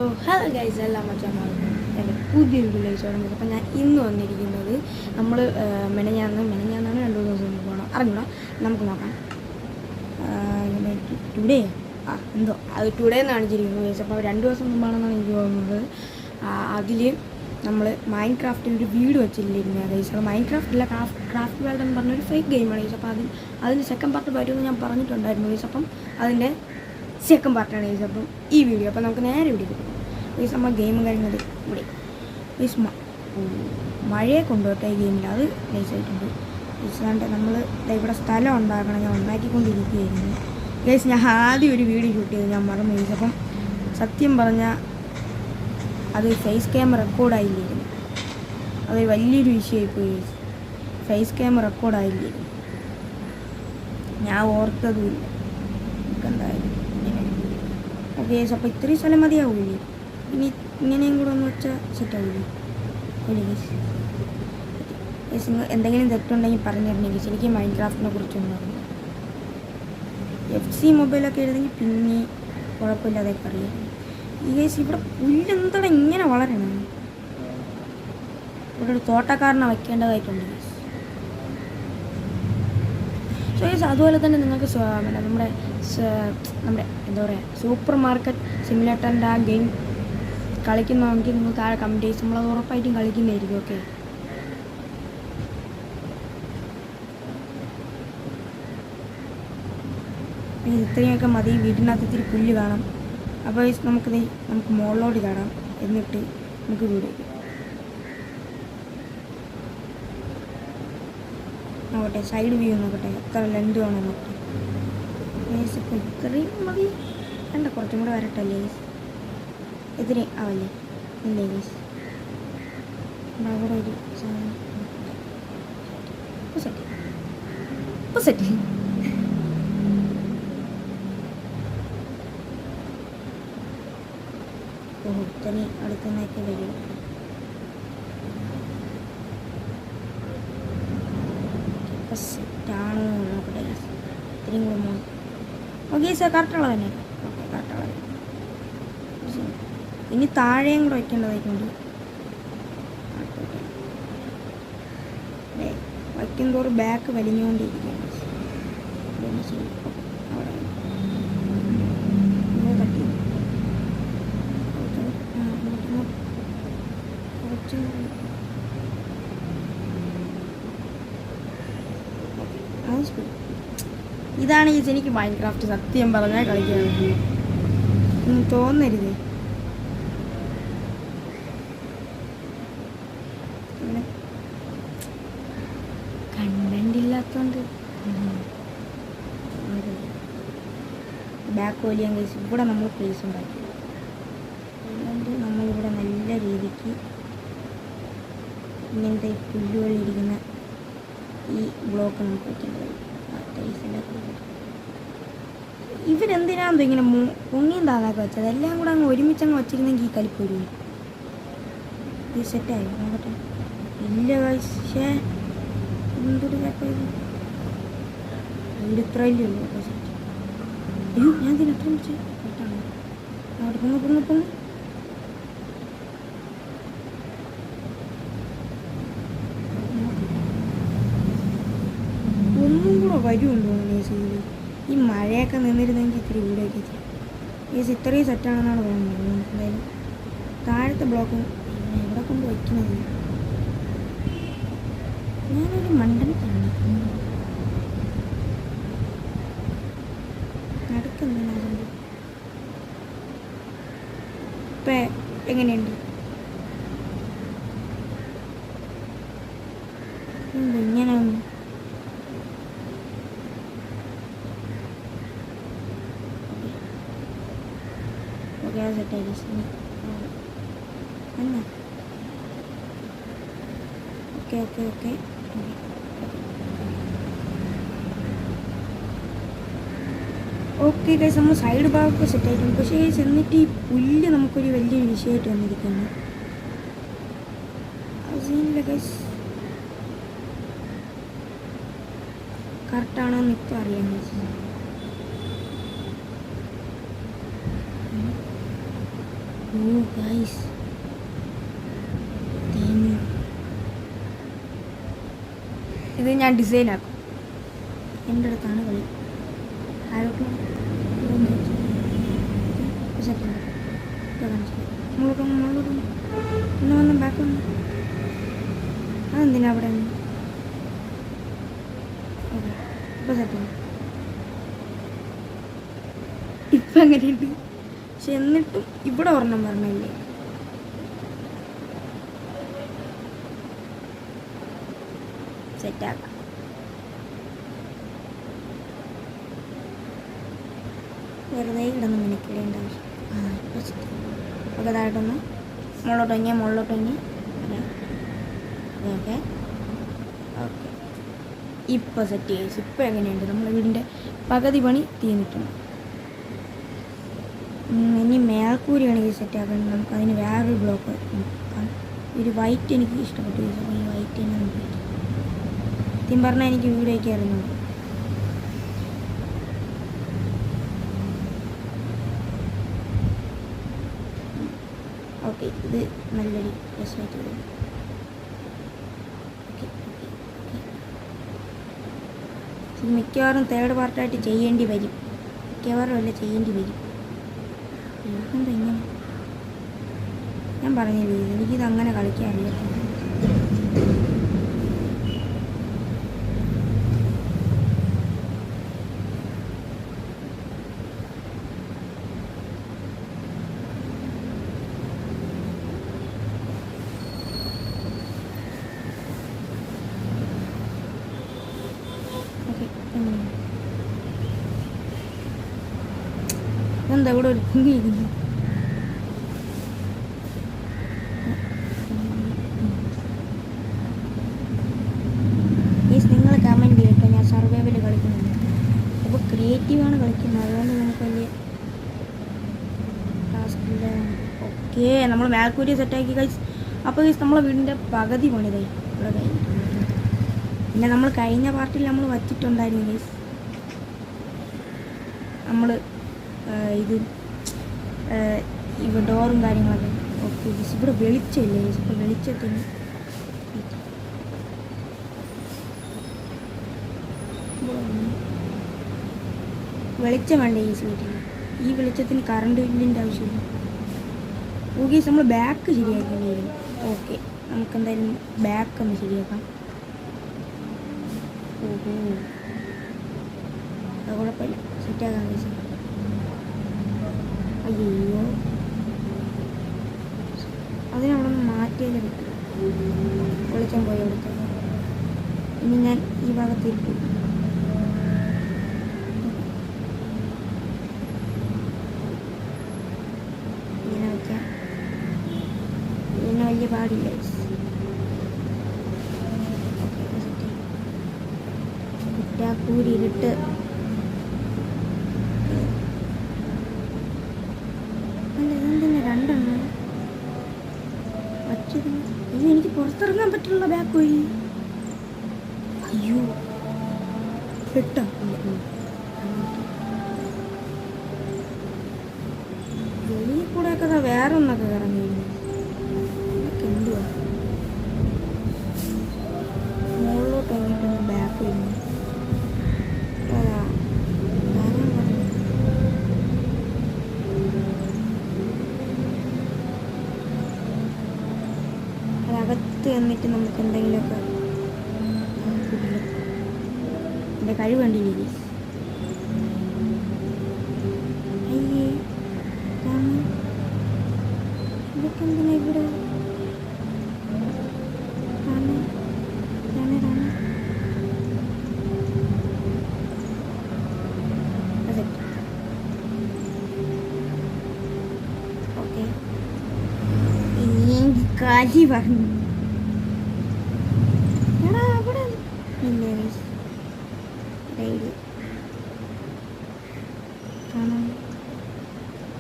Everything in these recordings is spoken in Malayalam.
ഹലോ ഗൈസ്, എല്ലാം മച്ചാമാർക്കും എൻ്റെ പുതിയൊരു വില്ലേജ് തുടങ്ങുന്നത്. അപ്പം ഞാൻ ഇന്ന് വന്നിരിക്കുന്നത് നമ്മൾ മെനഞ്ഞാന്നാണ് 2 ദിവസം മുമ്പ് പോകണം അറിഞ്ഞൂടാ, നമുക്ക് നോക്കാം. ടുഡേ എന്തോ അത് ടുഡേ എന്ന് കാണിച്ചിരിക്കുന്നു ഗൈസ്. അപ്പോൾ 2 ദിവസം മുമ്പാണെന്നാണ് എനിക്ക് തോന്നുന്നത്. അതിൽ നമ്മൾ മൈൻഡ് ക്രാഫ്റ്റിൽ ഒരു വീട് വെച്ചിട്ടിരുന്നത് ഗൈസ്. അപ്പോൾ മൈൻഡ് ക്രാഫ്റ്റില്ല, ക്രാഫ്റ്റ് വേൾഡ് എന്ന് പറഞ്ഞൊരു ഫേക്ക് ഗെയിമാണ് ഗൈസ്. അപ്പോൾ അതിന് സെക്കൻഡ് പാർട്ട് വരുമെന്ന് ഞാൻ പറഞ്ഞിട്ടുണ്ടായിരുന്നു ഗൈസ്. അപ്പം അതിൻ്റെ സെക്കൻഡ് പാർട്ടാണ് ഗൈസ്. അപ്പം ഈ വീഡിയോ അപ്പം നമുക്ക് നേരെ ഇവിടെ കിട്ടും ഗൈസ്. നമ്മൾ ഗെയിം കഴിഞ്ഞത് ഇവിടെ ഗൈസ്. മഴയെ കൊണ്ടുപോട്ടെ ഈ ഗെയിമിൽ, അത് നൈസായിട്ടുണ്ട് ഗൈസ്. കണ്ട് നമ്മൾ ഇവിടെ സ്ഥലം ഉണ്ടാക്കണം, ഞാൻ ഉണ്ടാക്കിക്കൊണ്ടിരിക്കുകയായിരുന്നു ഗൈസ്. ഞാൻ ആദ്യം ഒരു വീഡിയോ ഷൂട്ട് ചെയ്ത് ഞാൻ മറന്നു ഗൈസ്. അപ്പം സത്യം പറഞ്ഞാൽ അത് ഫേസ് ക്യാം റെക്കോർഡായില്ലായിരുന്നു. അതൊരു വലിയൊരു വിഷയമായിപ്പോയി ഗൈസ്. ഫേസ് ക്യാം റെക്കോർഡായില്ലായിരുന്നു, ഞാൻ ഓർത്തതുമില്ല. എന്തായാലും ഓക്കെ ഗൈസ്. അപ്പോൾ ഇത്രയും സ്ഥലം മതിയാവില്ലേ? ഇനി ഇങ്ങനെയും കൂടെ ഒന്ന് വെച്ചാൽ സെറ്റാവില്ലേ? Okay guys. ഗൈസ് എന്തെങ്കിലും തെറ്റുണ്ടെങ്കിൽ പറഞ്ഞിരുന്നെങ്കിൽ ഗൈസ്. എനിക്ക് മൈൻഡ് ക്രാഫ്റ്റിനെ കുറിച്ചൊന്നും അറിയില്ല. FC മൊബൈലൊക്കെ എഴുതെങ്കിൽ പിന്നെ കുഴപ്പമില്ലാതെയൊക്കെ അറിയാം. ഈ ഗൈസ് ഇവിടെ പുല്ലെന്തട ഇങ്ങനെ വളരണം. ഇവിടെ ഒരു തോട്ടക്കാരനെ വയ്ക്കേണ്ടതായിട്ടുണ്ട് ഗൈസ്. സോ ഗൈസ് അതുപോലെ തന്നെ നിങ്ങൾക്ക് നമ്മുടെ എന്താ പറയുക, സൂപ്പർ മാർക്കറ്റ് സിമുലേറ്ററിൻ്റെ ആ ഗെയിം കളിക്കുന്നതെങ്കിൽ നിങ്ങൾ താഴെ കമൻറ്റ് ചെയ്ത് നമ്മളത് ഉറപ്പായിട്ടും കളിക്കുന്നതായിരിക്കും. ഓക്കെ, ഇത്രയൊക്കെ മതി. വീടിനകത്ത് ഇത്തിരി പുല്ല് കാണാം. അപ്പോൾ നമുക്ക് മുകളിലോട്ട് ചാടാം, എന്നിട്ട് നമുക്ക് വീട് നോക്കട്ടെ. സൈഡ് വ്യൂ നോക്കട്ടെ, എത്ര ലെന്ത് വേണം നോക്കട്ടെ. ഇപ്പോൾ ഇത്രയും മതി, വേണ്ട കുറച്ചും കൂടെ വരട്ടല്ലേ ഗൈസ്. ഇത്രയും ആവല്ലേ? ഇല്ലേ ഗൈസ്, അവിടെ ഒരു സാധനം സെറ്റ്. ഓഹോ, ഇത്രയും അടുത്തുനിന്നൊക്കെ വരും. സെറ്റാണോ നോക്കട്ടെ ഗൈസ്. ഇത്രയും കൂടെ മോൻ ഓക്കെ സാർ, കറക്റ്റുള്ള തന്നെ. ഓക്കെ, കറക്റ്റുള്ള തന്നെ. ഇനി താഴെയും കൂടെ വയ്ക്കേണ്ടതായിട്ടുണ്ട്. വയ്ക്കുന്തോറും ബാക്ക് വലിഞ്ഞുകൊണ്ടിരിക്കുകയാണ്. അവിടെ തട്ടി കുറച്ചും ഇതാണ് ഈ എനിക്ക് മൈൻഡ് ക്രാഫ്റ്റ് സത്യം പറഞ്ഞാൽ കളിക്കാൻ ഒന്നും തോന്നരുത്. കണ്ടന്റ് ഇല്ലാത്തോണ്ട് ബാക്ക് വലിയാൻ കഴിച്ചു. ഇവിടെ നമ്മൾ പ്ലേസ് ഉണ്ടാക്കി, അതുകൊണ്ട് നമ്മളിവിടെ നല്ല രീതിക്ക് ഇങ്ങനത്തെ പുല്ലുകളിരിക്കുന്ന ഈ ബ്ലോക്ക് നമുക്ക് വയ്ക്കേണ്ടത്. ഇവരെന്തിനാണെന്തോ ഇങ്ങനെ പൊങ്ങിയും താഴാക്കെ വെച്ചത്? എല്ലാം കൂടെ അങ്ങ് ഒരുമിച്ചങ്ങ് വച്ചിരുന്നെങ്കിൽ ഈ കലിപ്പൊരു ഇത് സെറ്റായി നോക്കട്ടെ. ഇല്ല പക്ഷേ എന്തൊരു കേട്ടോ, ഇത്ര ഇല്ലല്ലോ സെറ്റ്. അയ്യോ, ഞാൻ ഇതിന് എത്ര വിളിച്ചു കേട്ടാണ്. അവിടെ പൊങ്ങ് ഒന്നും കൂടെ വരുമെന്ന് തോന്നുന്നു ഈ സീരിയൽ. ഈ മഴയൊക്കെ നിന്നിരുന്നെങ്കിൽ ഇത്തിരി വീടൊക്കെ ഈ ഇത്രയും സെറ്റാണെന്നാണ് തോന്നുന്നത്. എന്തായാലും താഴത്തെ ബ്ലോക്ക് എവിടെ കൊണ്ട് വയ്ക്കുന്നത്? ഞാനൊരു മണ്ടൻ തന്നെ. നടക്കുന്നുണ്ട് ഇപ്പം എങ്ങനെയുണ്ട്? ഇങ്ങനെ സെറ്റായി എന്നാ ഓക്കെ. ഓക്കെ ഗൈസ്, നമ്മൾ സൈഡ് ഭാഗമൊക്കെ സെറ്റായിട്ടുണ്ട്. പക്ഷേ എന്നിട്ട് ഈ പുല്ല് നമുക്കൊരു വലിയൊരു വിഷയമായിട്ട് വന്നിരിക്കുകയാണ്. സീനില്ല ഗൈസ്, കറക്റ്റാണോ എന്ന് ഇപ്പം അറിയാം ഗൈസ്. ഓ ഗൈസ്, ഇത് ഞാൻ ഡിസൈൻ ആക്കും. എൻ്റെ അടുത്താണ് കളി. ആരോട്ടും ഒന്ന് വന്ന് ബാക്ക് വന്നു. അതെന്തിനാ അവിടെ ഓക്കെ ഇപ്പോൾ സെറ്റ്. ഇപ്പം എങ്ങനെയുണ്ട്? പക്ഷെ എന്നിട്ടും ഇവിടെ ഒരെണ്ണം പറഞ്ഞില്ലേ. സെറ്റാക്കാം. വെറുതെ കിടന്ന് മിനിക്കിടേണ്ട ആവശ്യം. ഇപ്പോൾ സെറ്റ്. ഒക്കെ താഴോട്ടൊന്ന് മുകളിലോട്ടൊങ്ങി ഓക്കെ ഓക്കെ. ഇപ്പോൾ സെറ്റ് ചെയ്തു. ഇപ്പോൾ എങ്ങനെയുണ്ട്? നമ്മുടെ വീടിൻ്റെ പകുതി പണി തീർന്നിട്ടുണ്ട്. ഇനി മേൽക്കൂരിയാണ് ഈ സെറ്റാക്കുന്നത്. നമുക്ക് അതിന് വേറൊരു ബ്ലോക്ക് നോക്കാം. ഒരു വൈറ്റ് എനിക്ക് ഇഷ്ടപ്പെട്ടു. ഈ വൈറ്റ് തന്നെ നമുക്ക് സത്യം പറഞ്ഞാൽ എനിക്ക് വീഡിയോ ഒക്കെ അറിയുന്നുണ്ട്. ഓക്കെ, ഇത് നല്ലൊരു രസമായിട്ട് വരും. Okay okay okay. ഇത് മിക്കവാറും തേർഡ് പാർട്ടായിട്ട് ചെയ്യേണ്ടി വരും. മിക്കവാറും അല്ല, ചെയ്യേണ്ടി വരും. എന്താ ഇങ്ങനെ? ഞാൻ പറഞ്ഞില്ലേ, എനിക്കിത് അങ്ങനെ കളിക്കാൻ അറിയത്തില്ല. എന്താ ഇവിടെ ഒരു കുങ്ങിയിരിക്കുന്നു? നിങ്ങൾ കമൻറ്റ് ചെയ്യട്ടോ. ഞാൻ സർവൈവൽ കളിക്കുന്നുണ്ട്. അപ്പോൾ ക്രിയേറ്റീവാണ് കളിക്കുന്നത്, അതുകൊണ്ട് നമുക്ക് വലിയ ടാസ്കില്ല. ഓക്കെ, നമ്മൾ മേൽക്കൂരി സെറ്റാക്കി കഴിച്ച്. അപ്പോൾ നമ്മളെ വീടിൻ്റെ പകുതി പണിതായി ഇവിടെ കഴിഞ്ഞിട്ടുണ്ട്. പിന്നെ നമ്മൾ കഴിഞ്ഞ പാർട്ടിൽ നമ്മൾ വച്ചിട്ടുണ്ടായിരുന്നു ഗൈസ്. നമ്മൾ ഇത് ഇവിടെ ഡോറും കാര്യങ്ങളൊക്കെ. ഓക്കെ ഗൈസ്, ഇവിടെ വെളിച്ചമില്ല ഗൈസ്. ഇപ്പോൾ വെളിച്ചത്തിന് വെളിച്ചം വേണ്ട ഗൈസ് വീട്ടിൽ. ഈ വെളിച്ചത്തിന് കറണ്ട് ബില്ലിൻ്റെ ആവശ്യമില്ല. ഓക്കെ, നമ്മൾ ബാക്ക് ശരിയാക്കേണ്ടി വരും. ഓക്കെ, നമുക്കെന്തായാലും ബാക്ക് ഒന്ന് ശരിയാക്കാം. ഓഹോ, അത് കുഴപ്പമില്ല, സെറ്റാക്കാം ഗൈസ്. അയ്യോ, അതിനവിടെ നിന്ന് മാറ്റിയാലേ പറ്റും. വെളിച്ചം പോയി അവിടുത്തെ. ഇനി ഞാൻ ഈ ഭാഗത്തിരിക്കും. ഇങ്ങനെ വയ്ക്കാം. ഇതിന് വലിയ പാടില്ല. കുറ്റാക്കൂരി ഇരുട്ട്. രണ്ടെണ്ണം വച്ചത്. ഇത് എനിക്ക് പുറത്തിറങ്ങാൻ പറ്റുള്ള ബാക്ക് വഴി. അയ്യോ, പെട്ടോ. വെളിയിൽ കൂടെ ഒക്കെ വേറെ ഒന്നൊക്കെ ഇറങ്ങി. ഇതൊക്കെ എന്തുവാ? മുകളിലോട്ട് ഇറങ്ങിയിട്ടൊന്ന് ബാക്ക് വഴി. അകത്ത് എന്നിട്ട് നമുക്ക് എന്തെങ്കിലുമൊക്കെ എൻ്റെ കഴിവ് കണ്ടില്ലേ? അയ്യേ, ഇതൊക്കെ എന്തിനാ ഇവിടെ? ഓക്കെ, കാലി പറഞ്ഞു. എടാ അവിടെ ഇല്ലേ കാണാൻ?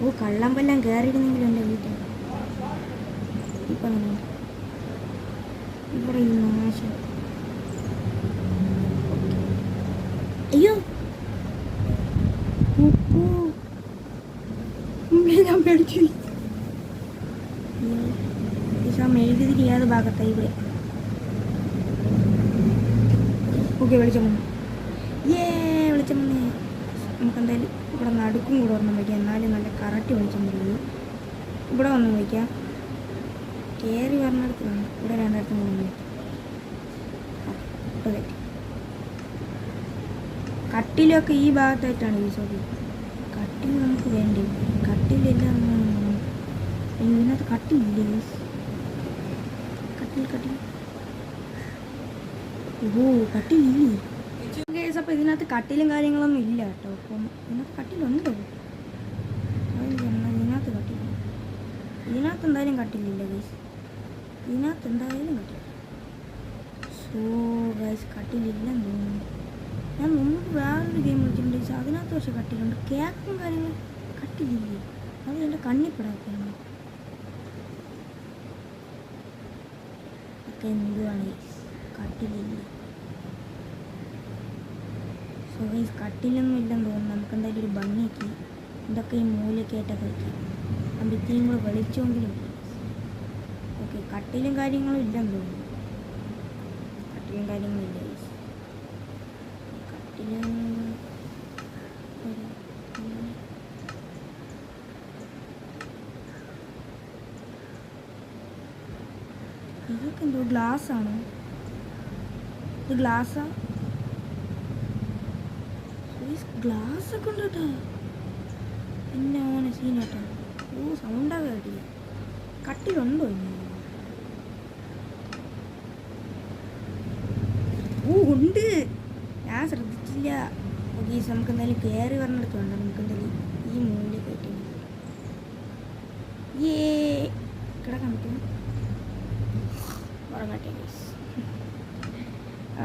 ഓ, കള്ളമ്പെല്ലാം കയറിയിരുന്നെങ്കിലും എൻ്റെ വീട്ടിൽ. ഇപ്പം അങ്ങനെ ഇവിടെ ഈ നാശം. അയ്യോ, ഞാൻ പേടിച്ചു. മെഴുകുതിരി ഏത് ഭാഗത്തായി ഇവിടെ? ഓക്കെ, വെളിച്ചം വന്നു. വെളിച്ചം വന്നേ. നമുക്ക് എന്തായാലും ഇവിടെ നടുക്കും കൂടെ ഒരെണ്ണം വയ്ക്കാം, എന്നാലും നല്ല കറക്റ്റ് വെളിച്ചം വരുള്ളൂ. ഇവിടെ ഒന്നും വയ്ക്കാം. കയറി പറഞ്ഞിടത്ത് വേണം. ഇവിടെ രണ്ടിടത്തും കൂടെ വയ്ക്കാം. ഇപ്പോൾ തെറ്റി. കട്ടിലൊക്കെ ഈ ഭാഗത്തായിട്ടാണ് യൂസ് ആക്കി. കട്ടിൽ നമുക്ക് വേണ്ടി. കട്ടിലില്ല. ഇതിനകത്ത് കട്ടിലില്ലേ? കട്ടിൽ ഓ, കട്ടിലില്ലേ? ഗൈസ്, അപ്പോൾ ഇതിനകത്ത് കട്ടിലും കാര്യങ്ങളൊന്നും ഇല്ല കേട്ടോ. അപ്പം ഇതിനകത്ത് കട്ടിലുണ്ടോ? ഇതിനകത്ത് കട്ടില്ല. ഇതിനകത്ത് എന്തായാലും കട്ടിലില്ല ഗൈസ്. ഇതിനകത്ത് എന്തായാലും കട്ടില്ല. സോ ഗൈസ്, കട്ടിലില്ലെന്ന് തോന്നുന്നു. ഞാൻ മുമ്പ് വേറൊരു ഗെയിം കളിച്ചിട്ടുണ്ട് ഗൈസ്, അതിനകത്ത് പക്ഷേ കട്ടിലുണ്ട്. കേക്കും കാര്യങ്ങളും കട്ടിലില്ലേ? അത് എൻ്റെ കണ്ണിപ്പെടാത്തതാണ്. ഒക്കെ എന്തുവാണ് ഗൈസ്, കട്ടിലില്ല. സോ ഗൈസ്, കട്ടിലൊന്നും ഇല്ലെന്ന് തോന്നുന്നു. നമുക്ക് എന്തായാലും ഒരു ഭംഗിക്ക് ഇതൊക്കെ ഈ മൂലക്കേറ്റൊക്കെ വയ്ക്കാം. അപ്പം ഇത്തിരിയും കൂടെ വെളിച്ചമെങ്കിലും. ഓക്കെ, കട്ടിലും കാര്യങ്ങളും ഇല്ലെന്ന് തോന്നുന്നു. കട്ടിലും കാര്യങ്ങളും ഇല്ല ഗൈസ്. കട്ടിലും ഇതൊക്കെ എന്തോ ഗ്ലാസ്സാണോ? ഇത് ഗ്ലാസ്സാ? ഗ്ലാസ് ഒക്കെ ഉണ്ട് കേട്ടോ. പിന്നെ അങ്ങനെ സീനാട്ടോ. ഓ, സൗണ്ടാകെ കേട്ടില്ല. കട്ടിലുണ്ടോ ഇനി? ഓ, ഉണ്ട്. ഞാൻ ശ്രദ്ധിച്ചില്ല. ഓക്കെ, നമുക്ക് എന്തായാലും കയറി പറഞ്ഞെടുത്ത് വേണ്ട. നമുക്ക് എന്തായാലും ഈ മൂലയിൽ കയറ്റി കിടക്കാൻ പറ്റും. ഉറങ്ങട്ടെ ഗൈസ്.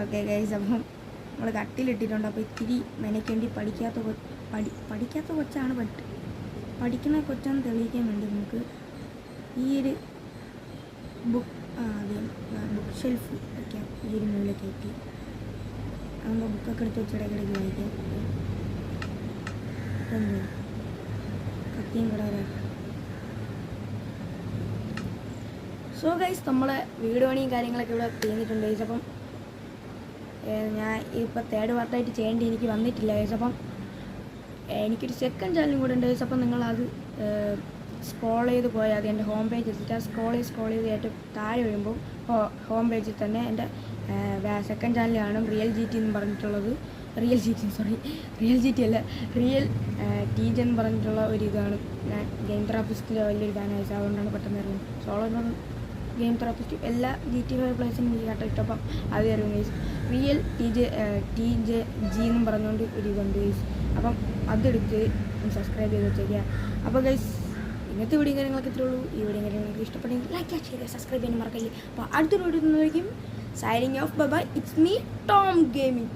ഓക്കെ ഗൈസ്, അപ്പം നമ്മൾ കട്ടിലിട്ടിട്ടുണ്ട്. അപ്പോൾ ഇത്തിരി മെനക്കേണ്ടി പഠിക്കാത്ത കൊച്ചാണ്. പഠിക്കുന്ന കൊച്ചാന്ന് തെളിയിക്കാൻ വേണ്ടി നമുക്ക് ഈ ഒരു ബുക്ക് ഷെൽഫ് വയ്ക്കാം. ഈ ഒരു മൂലയിൽ കയറ്റി ആകുമ്പോൾ ബുക്കൊക്കെ എടുത്ത് വെച്ച് ഇടയ്ക്കിടയ്ക്ക് വായിക്കാം. എന്തോ കത്തിയും കൂടെ വരാം. സോ ഗൈസ്, നമ്മളെ വീഡിയോ പണിയും കാര്യങ്ങളൊക്കെ ഇവിടെ ചെയ്യുന്നിട്ടുണ്ട് ഗൈസ്. അപ്പം ഞാൻ ഇപ്പോൾ തേർഡ് പാർട്ടായിട്ട് ചെയ്യേണ്ടി എനിക്ക് വന്നിട്ടില്ല ഗൈസ്. അപ്പം എനിക്കൊരു സെക്കൻഡ് ചാനലും കൂടെ ഉണ്ട് ഗൈസ്. അപ്പം നിങ്ങളത് സ്ക്രോൾ ചെയ്ത് പോയാൽ അത് എൻ്റെ ഹോം പേജ് എത്തിയിട്ട് സ്ക്രോൾ ചെയ്ത് ഏറ്റവും താഴെ വരുമ്പോൾ ഹോം പേജിൽ തന്നെ എൻ്റെ സെക്കൻഡ് ചാനൽ കാണും. റിയൽ ജി ടി എന്ന് പറഞ്ഞിട്ടുള്ളത്. റിയൽ ജി ടി അല്ല, റിയൽ ടി ജി എന്ന് പറഞ്ഞിട്ടുള്ള ഒരു ഇതാണ്. ഞാൻ ഗെയിം തെറാപ്പിസ്റ്റിൻ്റെ വലിയൊരു ഫാൻ ഗൈസ്. അതുകൊണ്ടാണ് പെട്ടെന്ന് അറിയുന്നത്. സോളോ ഗെയിം തെറാപ്പിസ്റ്റ് എല്ലാ ജി ടി ഫൈവ് പ്ലേസിനും എനിക്ക് കേട്ടോ ഇഷ്ടപ്പം അത് അറിയും guys. Real T J G എന്നും പറഞ്ഞുകൊണ്ട് ഒരു ഇതുണ്ട് ഗൈസ്. അപ്പം അതെടുത്ത് സബ്സ്ക്രൈബ് ചെയ്ത് വെച്ചേക്കുക. അപ്പോൾ ഗൈസ്, ഇന്നത്തെ വീഡിയോ കാര്യങ്ങളൊക്കെ ഇത്രേ ഉള്ളൂ. ഈ വീഡിയോ കാര്യങ്ങൾക്ക് ഇഷ്ടപ്പെട്ടെങ്കിൽ ലൈക്ക് ചെയ്യുക, സബ്സ്ക്രൈബ് ചെയ്യാൻ മറക്കല്ലേ. അപ്പോൾ അടുത്തൊരു വീഡിയോ നിന്നായിരിക്കും signing off. Bye. It's me Tom gaming.